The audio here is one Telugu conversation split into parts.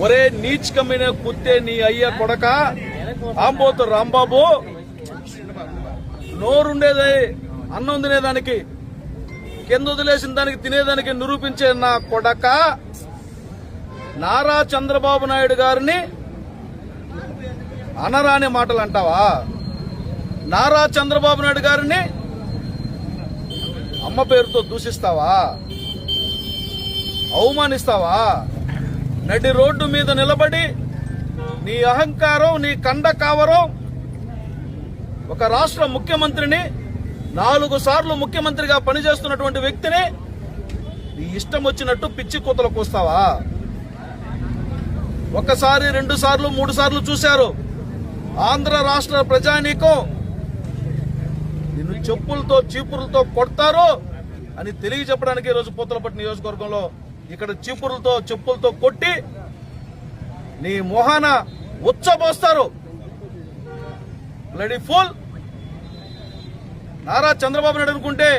ఒరే నీచ్ కమ్మిన కుత్తే నీ అయ్య కొడక ఆంబోతు రాంబాబు, నోరుండేది అన్నం తినేదానికి, కింద వదిలేసిన దానికి తినేదానికి నిరూపించే నా కొడక నారా చంద్రబాబు నాయుడు గారిని అనరాని మాటలు అంటావా? నారా చంద్రబాబు నాయుడు గారిని అమ్మ పేరుతో దూషిస్తావా? అవమానిస్తావా? నడి రోడ్డు మీద నిలబడి నీ అహంకారం, నీ కండకావరం, ఒక రాష్ట్ర ముఖ్యమంత్రిని 4 సార్లు ముఖ్యమంత్రిగా పనిచేస్తున్నటువంటి వ్యక్తిని నీ ఇష్టం వచ్చినట్టు పిచ్చి కూతలు కూస్తావా? 1 సారి 2 సార్లు 3 సార్లు చూశారు ఆంధ్ర రాష్ట్ర ప్రజానీకం నిన్ను చెప్పులతో చీపురులతో కొడతారు అని తెలియజెప్పడానికి ఈరోజు పూతలపట్టు నియోజకవర్గంలో ఇక్కడ చీపురులతో చెప్పులతో కొట్టి నీ మొహాన ఉచ్చబోస్తారు. Bloody fool. నారా చంద్రబాబు నాయుడు అనుకుంటే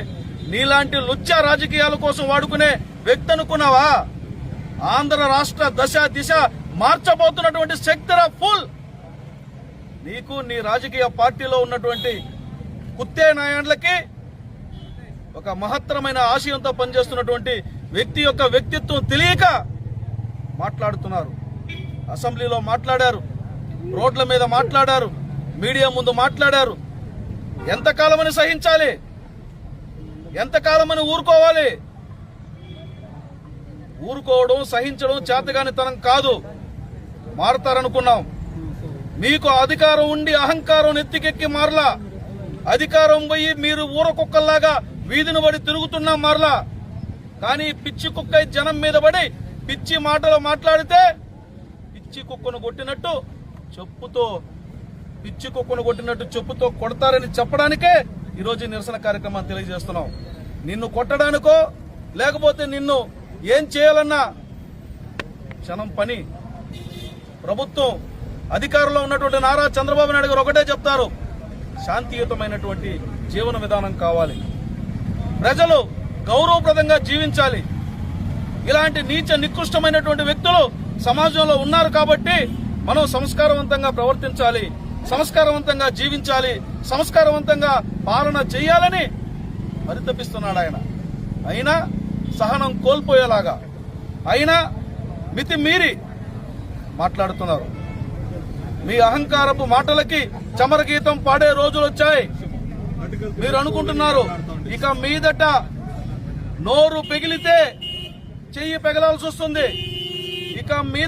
నీలాంటి లుచ్చ రాజకీయాల కోసం వాడుకునే వ్యక్తి అనుకున్నావా? ఆంధ్ర రాష్ట్ర దశ దిశ మార్చబోతున్నటువంటి శక్తిరా ఫుల్. నీకు నీ రాజకీయ పార్టీలో ఉన్నటువంటి కుత్తే నాయకులకి ఒక మహత్తరమైన ఆశయంతో పనిచేస్తున్నటువంటి వ్యక్తి యొక్క వ్యక్తిత్వం తెలియక మాట్లాడుతున్నారు. అసెంబ్లీలో మాట్లాడారు, రోడ్ల మీద మాట్లాడారు, మీడియా ముందు మాట్లాడారు. ఎంతకాలమని సహించాలి? ఎంతకాలమని ఊరుకోవాలి? ఊరుకోవడం, సహించడం చేతగానితనం కాదు. మారతారనుకున్నాం. మీకు అధికారం ఉండి అహంకారం నెత్తికెక్కి మారలా. అధికారం పోయి మీరు ఊరకుక్కల్లాగా వీధిని పడి తిరుగుతున్నా మారలా. కానీ పిచ్చి కుక్క జనం మీద పడి పిచ్చి మాటలు మాట్లాడితే పిచ్చి కుక్కను కొట్టినట్టు చెప్పుతో కొడతారని చెప్పడానికే ఈరోజు నిరసన కార్యక్రమాన్ని తెలియజేస్తున్నాం. నిన్ను కొట్టడానికో లేకపోతే నిన్ను ఏం చేయాలన్నా క్షణం పని. ప్రభుత్వం అధికారంలో ఉన్నటువంటి నారా చంద్రబాబు నాయుడు గారు ఒకటే చెప్తారు, శాంతియుతమైనటువంటి జీవన విధానం కావాలి, ప్రజలు గౌరవప్రదంగా జీవించాలి. ఇలాంటి నీచ నికృష్టమైనటువంటి వ్యక్తులు సమాజంలో ఉన్నారు కాబట్టి మనం సంస్కారవంతంగా ప్రవర్తించాలి, సంస్కారవంతంగా జీవించాలి, సంస్కారవంతంగా పాలన చేయాలని పరితపిస్తున్నాడు ఆయన. అయినా సహనం కోల్పోయేలాగా, అయినా మితి మీరి మాట్లాడుతున్నారు. మీ అహంకారపు మాటలకి చమరగీతం పాడే రోజులు వచ్చాయి. మీరు అనుకుంటున్నారు ఇక మీదట నోరు పెగిలితే చెయ్యి పెగలాల్సి వస్తుంది. ఇక మీద